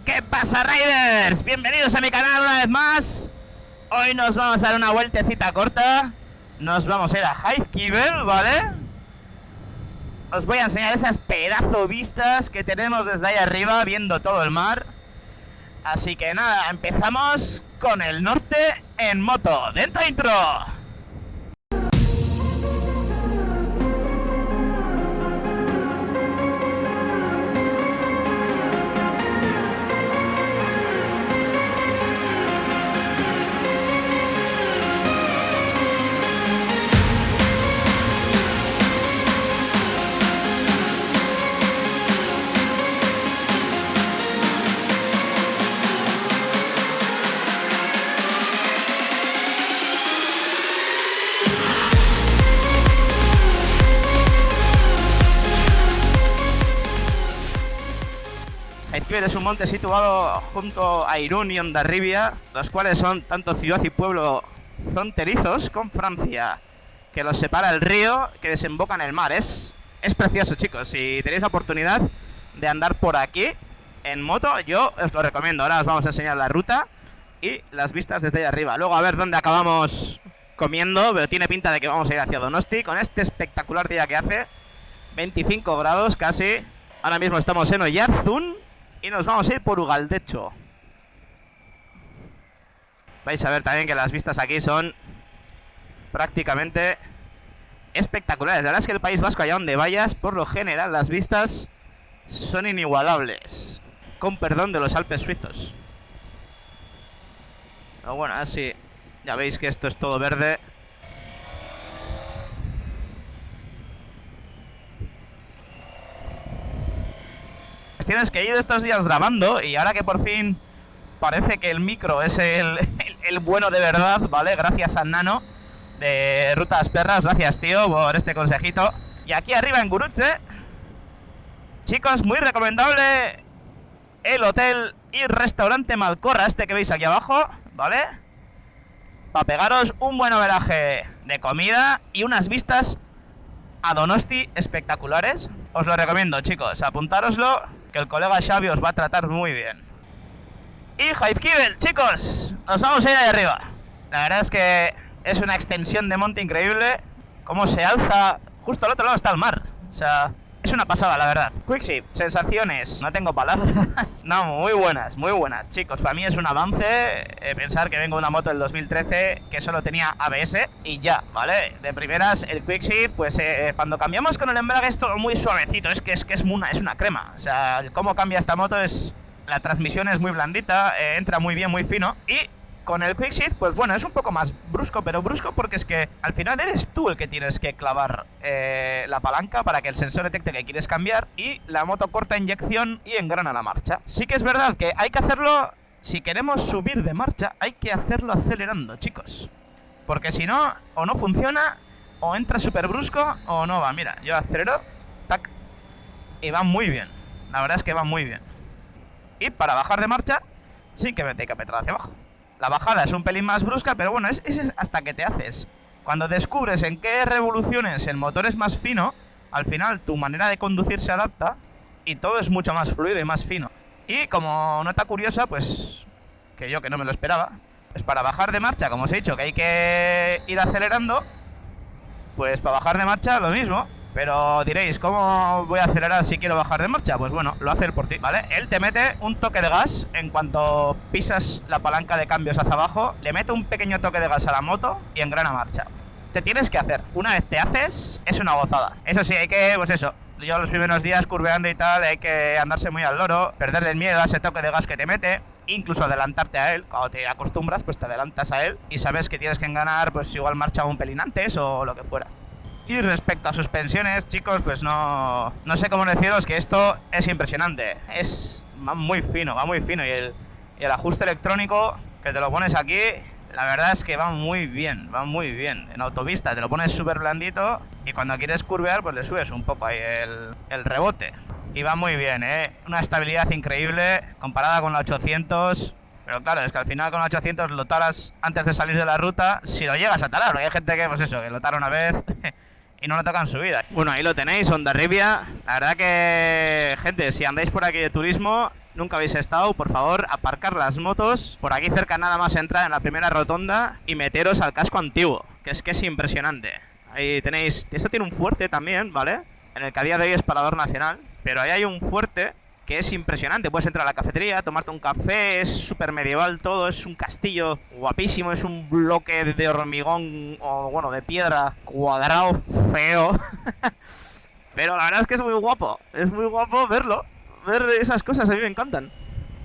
¿Qué pasa, Riders? Bienvenidos a mi canal una vez más. Hoy nos vamos a dar una vueltecita corta. Nos vamos a ir a Highkeeper, ¿vale? Os voy a enseñar esas pedazo vistas que tenemos desde ahí arriba, viendo todo el mar. Así que nada, empezamos con el norte en moto. ¡Dentro intro! Highkeeper es un monte situado junto a Irún y Hondarribia, los cuales son tanto ciudad y pueblo fronterizos con Francia, que los separa el río que desemboca en el mar. Es precioso, chicos. Si tenéis la oportunidad de andar por aquí en moto, yo os lo recomiendo. Ahora os vamos a enseñar la ruta y las vistas desde ahí arriba. Luego a ver dónde acabamos comiendo, pero tiene pinta de que vamos a ir hacia Donosti con este espectacular día que hace. 25 grados casi. Ahora mismo estamos en Oyarzún y nos vamos a ir por Ugaldecho. Vais a ver también que las vistas aquí son prácticamente espectaculares. La verdad es que el País Vasco, allá donde vayas, por lo general las vistas son inigualables, con perdón de los Alpes suizos. Pero bueno, así ya veis que esto es todo verde. Tienes que ir estos días grabando, y ahora que por fin parece que el micro es el bueno de verdad, ¿vale? Gracias a Nano de Rutas Perras, gracias, tío, por este consejito. Y aquí arriba en Gurutze, chicos, muy recomendable el hotel y restaurante Malcorra, este que veis aquí abajo, ¿vale? Para pegaros un buen overaje de comida y unas vistas a Donosti espectaculares. Os lo recomiendo, chicos, apuntároslo, que el colega Xavi os va a tratar muy bien. Y Highkeeper, chicos, nos vamos a ir ahí arriba. La verdad es que es una extensión de monte increíble. Cómo se alza, justo al otro lado está el mar. O sea, es una pasada, la verdad. Quickshift, sensaciones, no tengo palabras. No, muy buenas, chicos. Para mí es un avance pensar que vengo de una moto del 2013 que solo tenía ABS y ya, ¿vale? De primeras, el Quickshift, pues cuando cambiamos con el embrague es todo muy suavecito. Es que es una crema. O sea, cómo cambia esta moto es... La transmisión es muy blandita, entra muy bien, muy fino. Y con el Quickshift, pues bueno, es un poco más brusco, pero brusco porque es que al final eres tú el que tienes que clavar la palanca para que el sensor detecte que quieres cambiar, y la moto corta inyección y engrana la marcha. Sí que es verdad que hay que hacerlo, si queremos subir de marcha, hay que hacerlo acelerando, chicos. Porque si no, o no funciona, o entra súper brusco, o no va. Mira, yo acelero, tac, y va muy bien. La verdad es que va muy bien. Y para bajar de marcha, sí que me tengo que petar hacia abajo. La bajada es un pelín más brusca, pero bueno, es hasta que te haces. Cuando descubres en qué revoluciones el motor es más fino, al final tu manera de conducir se adapta y todo es mucho más fluido y más fino. Y como nota curiosa, pues, que yo que no me lo esperaba, pues para bajar de marcha, como os he dicho, que hay que ir acelerando, pues para bajar de marcha lo mismo. Pero diréis, ¿cómo voy a acelerar si quiero bajar de marcha? Pues bueno, lo hace él por ti, ¿vale? Él te mete un toque de gas en cuanto pisas la palanca de cambios hacia abajo, le mete un pequeño toque de gas a la moto y engrana marcha. Te tienes que hacer. Una vez te haces, es una gozada. Eso sí, hay que, pues eso, yo los primeros días curveando y tal, hay que andarse muy al loro, perderle el miedo a ese toque de gas que te mete, incluso adelantarte a él. Cuando te acostumbras, pues te adelantas a él y sabes que tienes que engranar, pues igual marcha un pelín antes o lo que fuera. Y respecto a suspensiones, chicos, pues no sé cómo deciros que esto es impresionante. Va muy fino. Y el ajuste electrónico, que te lo pones aquí, la verdad es que va muy bien. En autopista te lo pones súper blandito y cuando quieres curvear, pues le subes un poco ahí el rebote. Y va muy bien, una estabilidad increíble comparada con la 800. Pero claro, es que al final con la 800 lo taras antes de salir de la ruta, si lo llegas a tarar, porque hay gente que, pues eso, que lo tara una vez y no le tocan subida. Bueno, ahí lo tenéis, Hondarribia. La verdad que, gente, si andáis por aquí de turismo, nunca habéis estado, por favor, aparcar las motos. Por aquí cerca nada más entrar en la primera rotonda y meteros al casco antiguo, que es impresionante. Ahí tenéis, esto tiene un fuerte también, ¿vale? En el que a día de hoy es parador nacional, pero ahí hay un fuerte que es impresionante. Puedes entrar a la cafetería, tomarte un café, es súper medieval todo, es un castillo guapísimo, es un bloque de hormigón, o bueno, de piedra, cuadrado, feo. Pero la verdad es que es muy guapo verlo, ver esas cosas, a mí me encantan.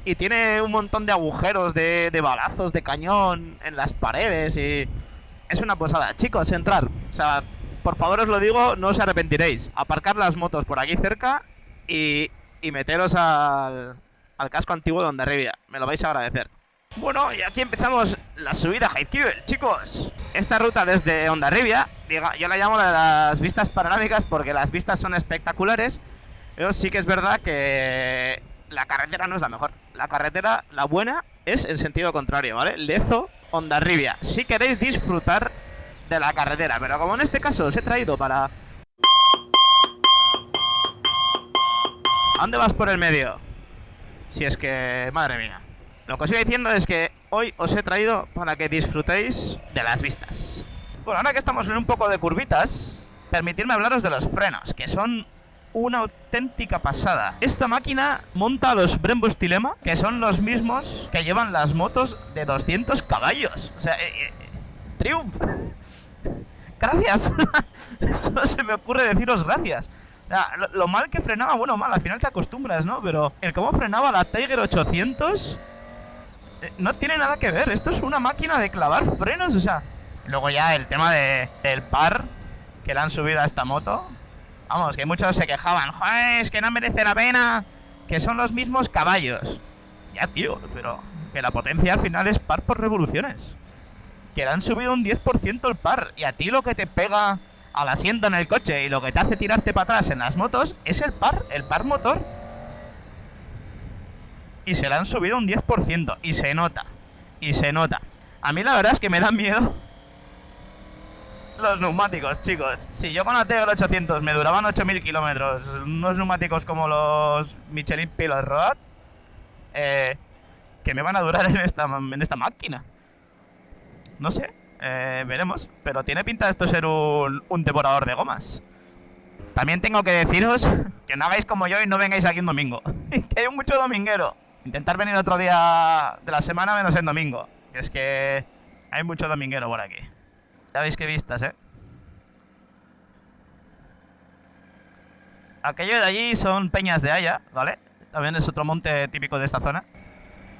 Y tiene un montón de agujeros de balazos de cañón en las paredes y... es una posada. Chicos, entrar, o sea, por favor os lo digo, no os arrepentiréis. Aparcar las motos por aquí cerca y meteros al casco antiguo de Hondarribia. Me lo vais a agradecer. Bueno, y aquí empezamos la subida a Jaizkibel, chicos. Esta ruta desde Hondarribia, yo la llamo la de las vistas panorámicas porque las vistas son espectaculares. Pero sí que es verdad que la carretera no es la mejor. La carretera, la buena, es en sentido contrario, ¿vale? Lezo, Hondarribia. Si queréis disfrutar de la carretera, pero como en este caso os he traído para... ¿A dónde vas por el medio? Si es que... madre mía. Lo que os iba diciendo es que hoy os he traído para que disfrutéis de las vistas. Bueno, ahora que estamos en un poco de curvitas, permitidme hablaros de los frenos, que son una auténtica pasada. Esta máquina monta los Brembo Stilema, que son los mismos que llevan las motos de 200 caballos. O sea, Triumph. Gracias. Solo se me ocurre deciros gracias. O sea, lo mal que frenaba, bueno, mal, al final te acostumbras, ¿no? Pero el cómo frenaba la Tiger 800 no tiene nada que ver. Esto es una máquina de clavar frenos, o sea... Luego ya el tema del par que le han subido a esta moto. Vamos, que muchos se quejaban. Joder, es que no merece la pena, que son los mismos caballos. Ya, tío, pero que la potencia al final es par por revoluciones. Que le han subido un 10% el par. Y a ti lo que te pega al asiento en el coche y lo que te hace tirarte para atrás en las motos es el par motor. Y se le han subido un 10%. Y se nota. A mí la verdad es que me dan miedo los neumáticos, chicos. Si yo con la Tiger 800 me duraban 8000 kilómetros, unos neumáticos como los Michelin Pilot Road, que me van a durar en esta máquina. No sé, veremos. Pero tiene pinta de esto ser un devorador de gomas. También tengo que deciros que no hagáis como yo y no vengáis aquí un domingo. Que hay mucho dominguero. Intentar venir otro día de la semana menos el domingo. Que es que hay mucho dominguero por aquí. Ya veis qué vistas, Aquello de allí son Peñas de Haya, ¿vale? También es otro monte típico de esta zona.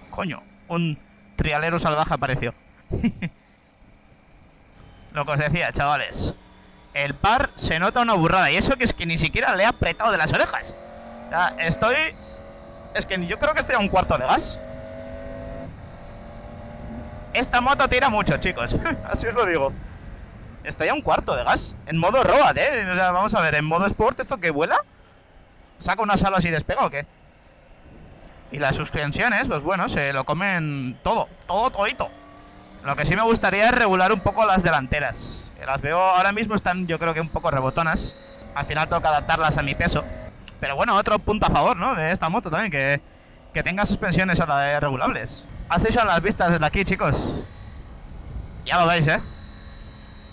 Coño, un trialero salvaje apareció. Lo que os decía, chavales. El par se nota una burrada. Y eso que es que ni siquiera le he apretado de las orejas. O sea, es que yo creo que estoy a un cuarto de gas. Esta moto tira mucho, chicos. Así os lo digo. Estoy a un cuarto de gas. En modo road, O sea, vamos a ver, en modo sport, ¿esto que vuela? ¿Saca unas alas y despega o qué? Y las suspensiones, pues bueno, se lo comen todito. Lo que sí me gustaría es regular un poco las delanteras. Que las veo ahora mismo, están yo creo que un poco rebotonas. Al final tengo que adaptarlas a mi peso. Pero bueno, otro punto a favor, ¿no? De esta moto también, que tenga suspensiones regulables. Hacéis a las vistas desde aquí, chicos. Ya lo veis,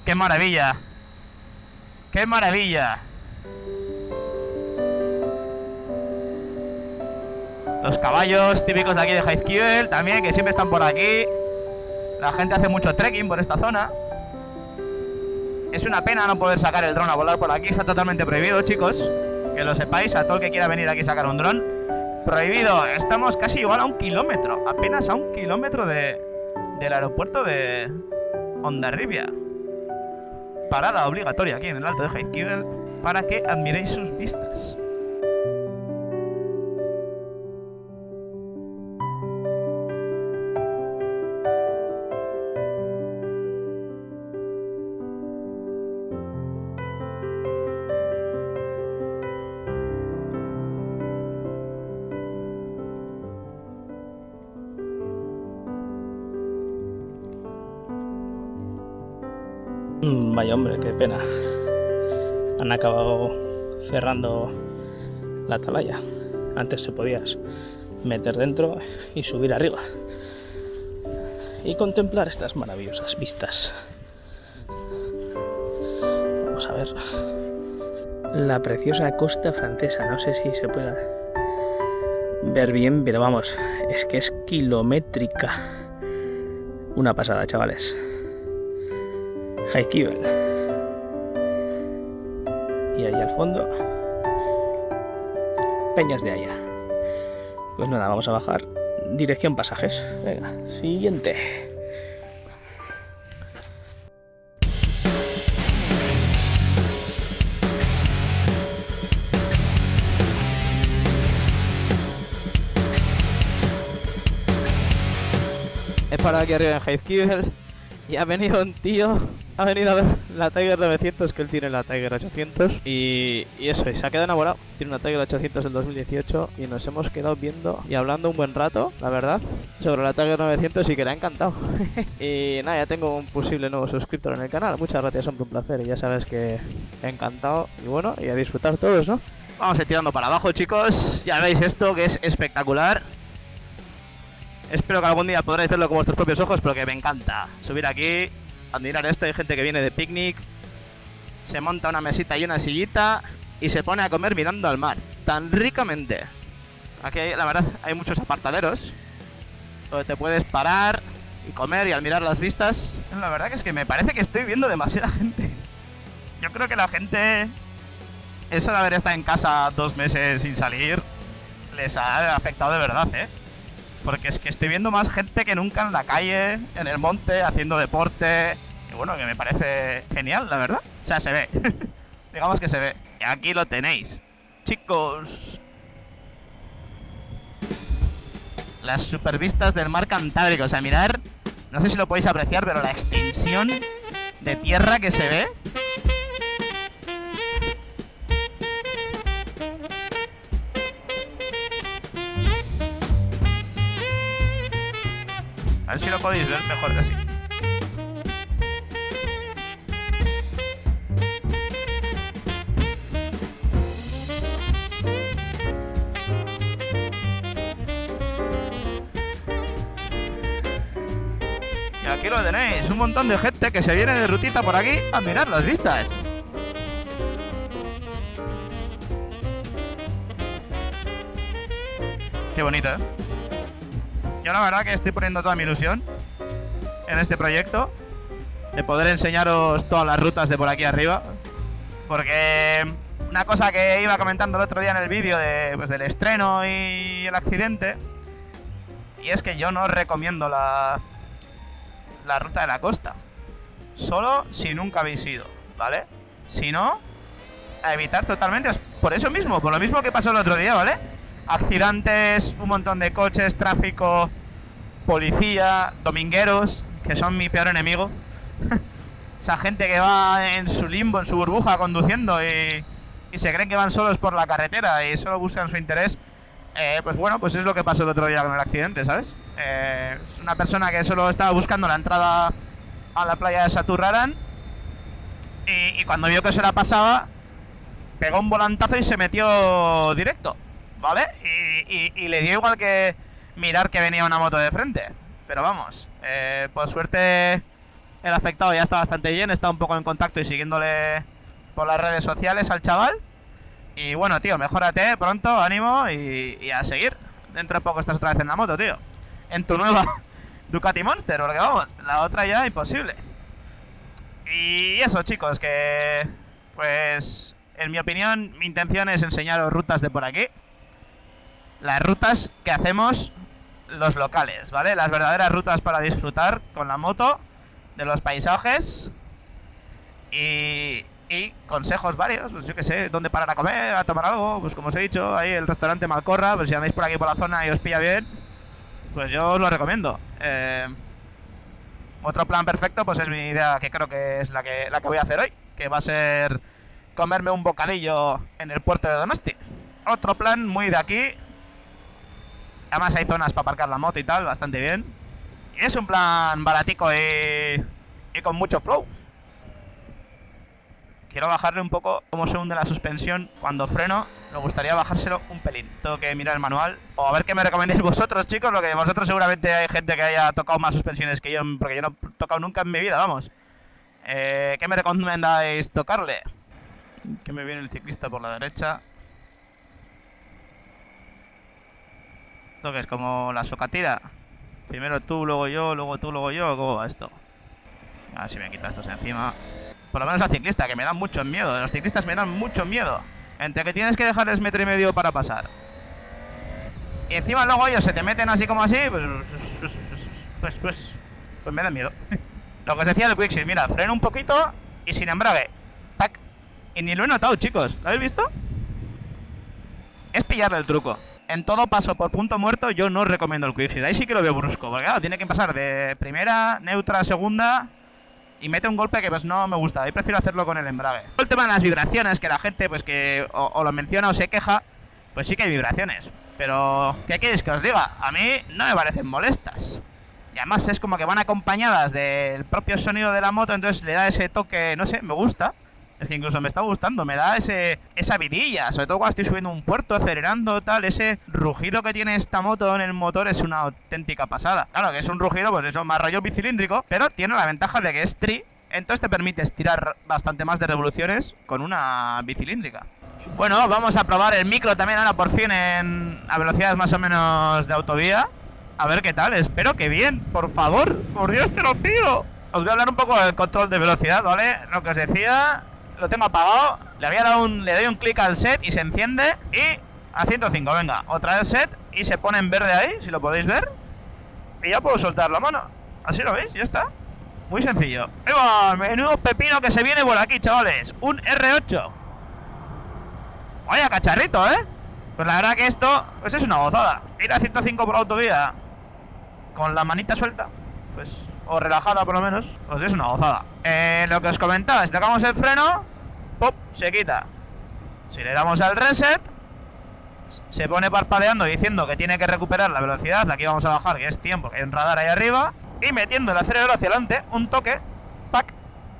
¡Qué maravilla! ¡Qué maravilla! Los caballos típicos de aquí de Jaizkibel también, que siempre están por aquí. La gente hace mucho trekking por esta zona. Es una pena no poder sacar el dron a volar por aquí. Está totalmente prohibido, chicos. Que lo sepáis, a todo el que quiera venir aquí a sacar un dron. Prohibido. Estamos casi igual a 1 kilómetro. Apenas a 1 kilómetro del aeropuerto de Hondarribia. Parada obligatoria aquí en el Alto de Jaizkibel para que admiréis sus vistas. Vaya hombre, qué pena. Han acabado cerrando la atalaya. Antes se podías meter dentro y subir arriba y contemplar estas maravillosas vistas. Vamos a ver la preciosa costa francesa. No sé si se puede ver bien, pero vamos, es que es kilométrica. Una pasada, chavales. Jaizkibel. Y ahí al fondo, Peñas de Haya. Pues nada, vamos a bajar. Dirección Pasajes. Venga, siguiente. He parado aquí arriba en Jaizkibel y ha venido un tío, ha venido a ver la Tiger 900, que él tiene la Tiger 800 y eso, y se ha quedado enamorado. Tiene una Tiger 800 del 2018 y nos hemos quedado viendo y hablando un buen rato, la verdad, sobre la Tiger 900 y que le ha encantado. Y nada, ya tengo un posible nuevo suscriptor en el canal. Muchas gracias, hombre, un placer, y ya sabes que encantado y bueno, y a disfrutar todos, ¿no? Vamos a ir tirando para abajo, chicos. Ya veis esto, que es espectacular. Espero que algún día podráis verlo con vuestros propios ojos, pero que me encanta subir aquí, admirar esto. Hay gente que viene de picnic, se monta una mesita y una sillita y se pone a comer mirando al mar, tan ricamente. Aquí, la verdad, hay muchos apartaderos donde te puedes parar y comer y admirar las vistas. La verdad que es que me parece que estoy viendo demasiada gente. Yo creo que la gente, eso de haber estado en casa 2 meses sin salir, les ha afectado de verdad, ¿eh? Porque es que estoy viendo más gente que nunca en la calle, en el monte, haciendo deporte. Y bueno, que me parece genial, la verdad. O sea, se ve. Digamos que se ve. Y aquí lo tenéis, chicos. Las supervistas del mar Cantábrico. O sea, mirad, no sé si lo podéis apreciar, pero la extensión de tierra que se ve. A ver si lo podéis ver mejor que así. Y aquí lo tenéis, un montón de gente que se viene de rutita por aquí a mirar las vistas. Qué bonito, ¿eh? Yo la verdad que estoy poniendo toda mi ilusión en este proyecto de poder enseñaros todas las rutas de por aquí arriba, porque una cosa que iba comentando el otro día en el vídeo del estreno y el accidente, y es que yo no recomiendo la ruta de la costa, solo si nunca habéis ido, ¿vale? Si no, a evitar totalmente, por eso mismo, por lo mismo que pasó el otro día, ¿vale? Accidentes, un montón de coches, tráfico, policía, domingueros, que son mi peor enemigo. Esa gente que va en su limbo, en su burbuja, conduciendo y se creen que van solos por la carretera y solo buscan su interés. Pues bueno, pues es lo que pasó el otro día con el accidente, ¿sabes? Es una persona que solo estaba buscando la entrada a la playa de Saturrarán y cuando vio que se la pasaba, pegó un volantazo y se metió directo, ¿vale? Y le dio igual que mirar que venía una moto de frente. Pero vamos, por suerte el afectado ya está bastante bien, está un poco en contacto y siguiéndole por las redes sociales al chaval. Y bueno, tío, mejórate pronto, ánimo y a seguir. Dentro de poco estás otra vez en la moto, tío. En tu nueva Ducati Monster, porque vamos, la otra ya imposible. Y eso, chicos, que pues en mi opinión, mi intención es enseñaros rutas de por aquí. Las rutas que hacemos los locales, ¿vale? Las verdaderas rutas para disfrutar con la moto de los paisajes y consejos varios, pues yo que sé, dónde parar a comer, a tomar algo, pues como os he dicho, ahí el restaurante Malcorra, pues si andáis por aquí por la zona y os pilla bien, pues yo os lo recomiendo. Otro plan perfecto, pues es mi idea, que creo que es la que voy a hacer hoy, que va a ser comerme un bocadillo en el puerto de Donosti. Otro plan muy de aquí. Además hay zonas para aparcar la moto y tal, bastante bien. Y es un plan baratico y con mucho flow. quiero bajarle un poco cómo se hunde la suspensión cuando freno. Me gustaría bajárselo un pelín. Tengo que mirar el manual. O a ver qué me recomendéis vosotros, chicos. Lo que vosotros seguramente hay gente que haya tocado más suspensiones que yo, porque yo no he tocado nunca en mi vida, vamos. ¿Qué me recomendáis tocarle? Que me viene el ciclista por la derecha. ¿Esto qué es? ¿Como la socatira? Primero tú, luego yo, luego tú, luego yo. ¿Cómo va esto? A ver si me quito estos encima. Por lo menos al ciclista, que me dan mucho miedo. Los ciclistas me dan mucho miedo. Entre que tienes que dejarles 1,5 metros para pasar. Y encima luego ellos se te meten así como así, pues me da miedo. Lo que os decía del Quickshift, mira, freno un poquito y sin embrague. ¡Tac! Y ni lo he notado, chicos. ¿Lo habéis visto? Es pillarle el truco. En todo paso por punto muerto yo no recomiendo el Quickshift. Ahí sí que lo veo brusco, porque claro, tiene que pasar de primera, neutra, segunda... Y mete un golpe que pues no me gusta. Ahí prefiero hacerlo con el embrague. El tema de las vibraciones, que la gente pues que o lo menciona o se queja. Pues sí que hay vibraciones. Pero, ¿qué queréis que os diga? A mí no me parecen molestas. Y además es como que van acompañadas del propio sonido de la moto. Entonces le da ese toque, no sé, me gusta. Es que incluso me está gustando, me da esa vidilla. Sobre todo cuando estoy subiendo un puerto, acelerando, tal. Ese rugido que tiene esta moto en el motor es una auténtica pasada. Claro que es un rugido, pues eso, más rollo bicilíndrico. Pero tiene la ventaja de que es tri. Entonces te permite estirar bastante más de revoluciones con una bicilíndrica. Bueno, vamos a probar el micro también ahora por fin a velocidades más o menos de autovía. A ver qué tal, espero que bien, por favor. Por Dios te lo pido. Os voy a hablar un poco del control de velocidad, ¿vale? Lo que os decía... Lo tengo apagado, le doy un clic al set y se enciende. Y a 105, venga, otra vez set. Y se pone en verde ahí, si lo podéis ver. Y ya puedo soltar la mano. Así lo veis, ya está. Muy sencillo. Ahí va, menudo pepino que se viene por aquí, chavales. Un R8. Vaya cacharrito, ¿eh? Pues la verdad que esto, pues es una gozada. Ir a 105 por autovía con la manita suelta, pues... o relajada por lo menos, pues es una gozada. Lo que os comentaba, si tocamos el freno, ¡pop!, se quita. Si le damos al reset, se pone parpadeando diciendo que tiene que recuperar la velocidad. Aquí vamos a bajar, que es tiempo, que hay un radar ahí arriba. Y metiendo el acelerador hacia adelante, un toque, ¡pac!,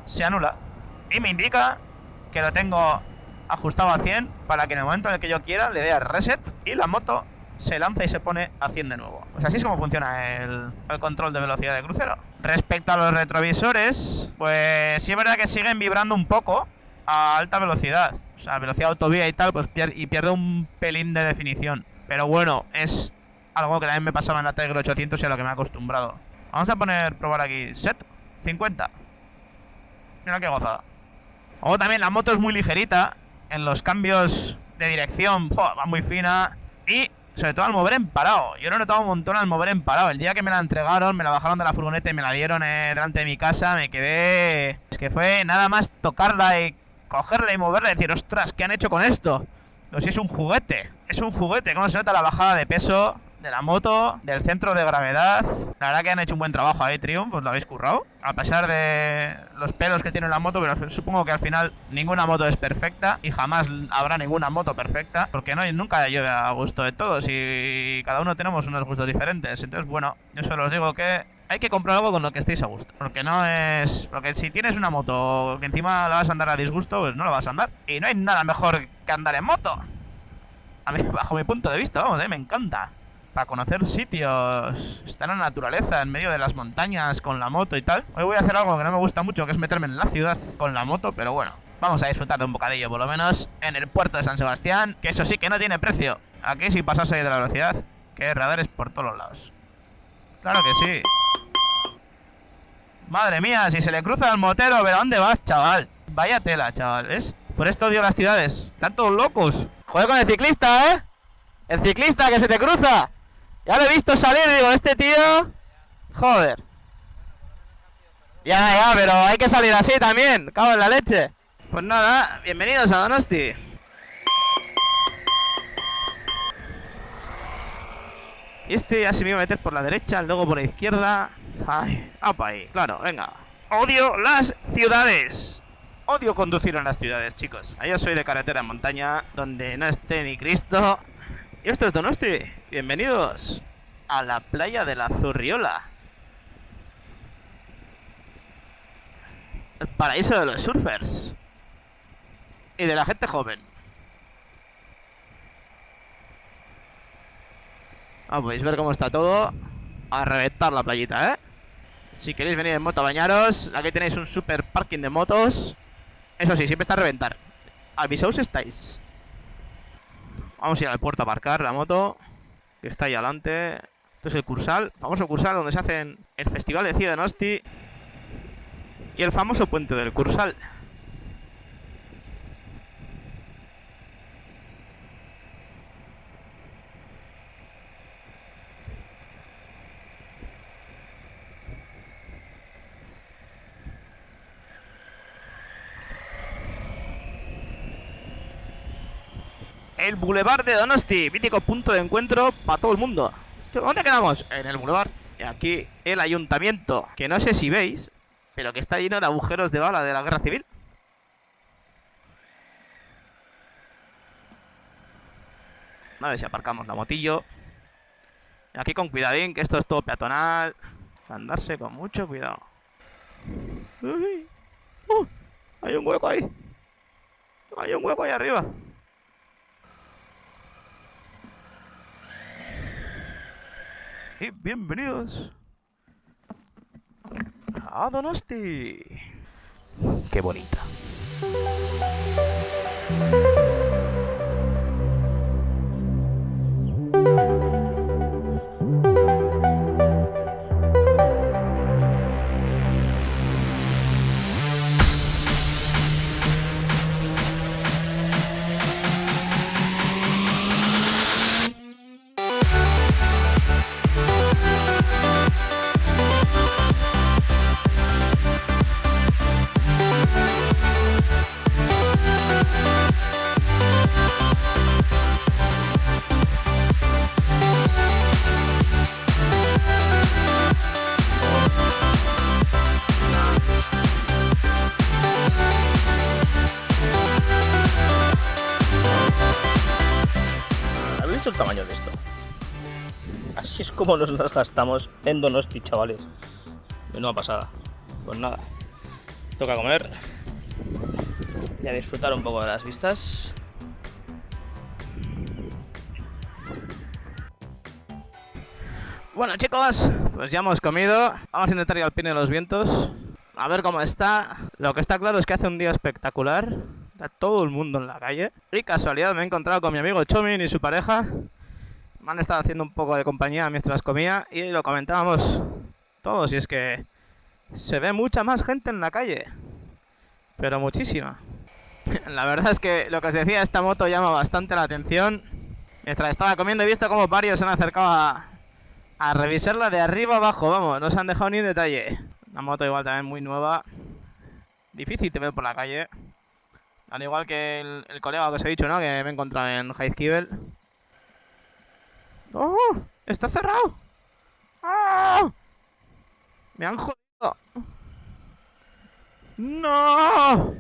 se anula. Y me indica que lo tengo ajustado a 100 para que en el momento en el que yo quiera le dé al reset y la moto se lanza y se pone a 100 de nuevo. Pues así es como funciona el control de velocidad de crucero. Respecto a los retrovisores, pues sí es verdad que siguen vibrando un poco a alta velocidad. O sea, velocidad autovía y tal, pues pierde un pelín de definición. Pero bueno, es algo que también me pasaba en la Tiger 800 y a lo que me he acostumbrado. Vamos a probar aquí, set 50. Mira qué gozada. Luego también la moto es muy ligerita. En los cambios de dirección, va muy fina. Y... sobre todo al mover en parado. Yo lo he notado un montón al mover en parado. El día que me la entregaron, me la bajaron de la furgoneta y me la dieron delante de mi casa, me quedé... Es que fue nada más tocarla y cogerla y moverla y decir, ostras, ¿qué han hecho con esto? Pues si es un juguete. Es un juguete. ¿Cómo se nota la bajada de peso de la moto, del centro de gravedad? La verdad que han hecho un buen trabajo ahí, Triumph. Os lo habéis currado. A pesar de los pelos que tiene la moto, pero supongo que al final ninguna moto es perfecta y jamás habrá ninguna moto perfecta, porque nunca llueve a gusto de todos y cada uno tenemos unos gustos diferentes. Entonces, bueno, yo solo os digo que hay que comprar algo con lo que estéis a gusto, porque no es... porque si tienes una moto que encima la vas a andar a disgusto, pues no la vas a andar. Y no hay nada mejor que andar en moto. A mí, bajo mi punto de vista, vamos, me encanta. Para conocer sitios, estar en la naturaleza, en medio de las montañas, con la moto y tal. Hoy voy a hacer algo que no me gusta mucho, que es meterme en la ciudad con la moto, pero bueno, vamos a disfrutar de un bocadillo, por lo menos, en el puerto de San Sebastián, que eso sí que no tiene precio. Aquí sin pasarse de la velocidad, que hay radares por todos los lados. Claro que sí. Madre mía, si se le cruza al motero, ¿pero dónde vas, chaval? Vaya tela, chaval, ¿ves? Por esto odio las ciudades, están todos locos. Joder con el ciclista, ¿eh? El ciclista que se te cruza. Ya lo he visto salir, digo, este tío... Joder. Ya, pero hay que salir así también. Cago en la leche. Pues nada, bienvenidos a Donosti. Y este ya se me iba a meter por la derecha, luego por la izquierda. Ay, apa ahí, claro, venga. Odio las ciudades. Odio conducir en las ciudades, chicos. Yo soy de carretera en montaña, donde no esté ni Cristo. Y esto es Donosti. Bienvenidos a la playa de la Zurriola. El paraíso de los surfers. y de la gente joven. Podéis ver cómo está todo. A reventar la playita, ¿eh? Si queréis venir en moto a bañaros, aquí tenéis un super parking de motos. Eso sí, siempre está a reventar. Avisaos si estáis. Vamos a ir al puerto a aparcar la moto, que está ahí adelante. Esto es el Cursal, famoso Cursal donde se hacen el Festival de Cía Donosti y el famoso puente del Cursal. El Boulevard de Donosti, mítico punto de encuentro para todo el mundo. ¿Dónde quedamos? En el Boulevard. Y aquí el ayuntamiento, que no sé si veis, pero que está lleno de agujeros de bala de la guerra civil. A ver si aparcamos la motillo. Y aquí con cuidadín, que esto es todo peatonal. Andarse con mucho cuidado. Uy. Hay un hueco ahí. Hay un hueco ahí arriba. Y bienvenidos a Donosti. Qué bonita. El tamaño de esto. Así es como nos las gastamos en Donosti, chavales. Menuda pasada. Pues nada, toca comer y a disfrutar un poco de las vistas. Bueno, chicos, pues ya hemos comido. Vamos a intentar ir al Pino de los Vientos, a ver cómo está. Lo que está claro es que hace un día espectacular. Está todo el mundo en la calle. Y casualidad me he encontrado con mi amigo Chomin y su pareja. Me han estado haciendo un poco de compañía mientras comía y lo comentábamos todos. Y es que se ve mucha más gente en la calle, pero muchísima. La verdad es que lo que os decía, esta moto llama bastante la atención. Mientras estaba comiendo he visto como varios se han acercado a revisarla de arriba abajo. Vamos, no se han dejado ni un detalle. Una moto igual también muy nueva. Difícil de ver por la calle. Al igual que el colega que os he dicho, ¿no? Que me he encontrado en Jaizkibel. ¡Oh! ¡Está cerrado! ¡Oh! ¡Me han jodido! ¡No!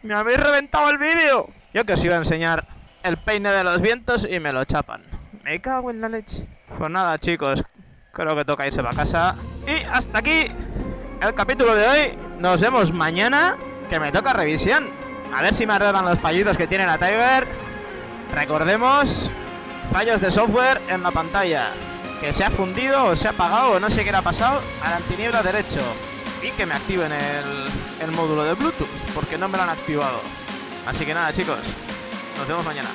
¡Me habéis reventado el vídeo! Yo que os iba a enseñar el peine de los vientos y me lo chapan. Me cago en la leche. Pues nada, chicos, creo que toca irse para casa. Y hasta aquí el capítulo de hoy. Nos vemos mañana, que me toca revisión. A ver si me arreglan los fallitos que tiene la Tiger. Recordemos, fallos de software en la pantalla. Que se ha fundido o se ha apagado o no sé qué le ha pasado al antiniebla derecho. Y que me activen el módulo de Bluetooth, porque no me lo han activado. Así que nada, chicos, nos vemos mañana.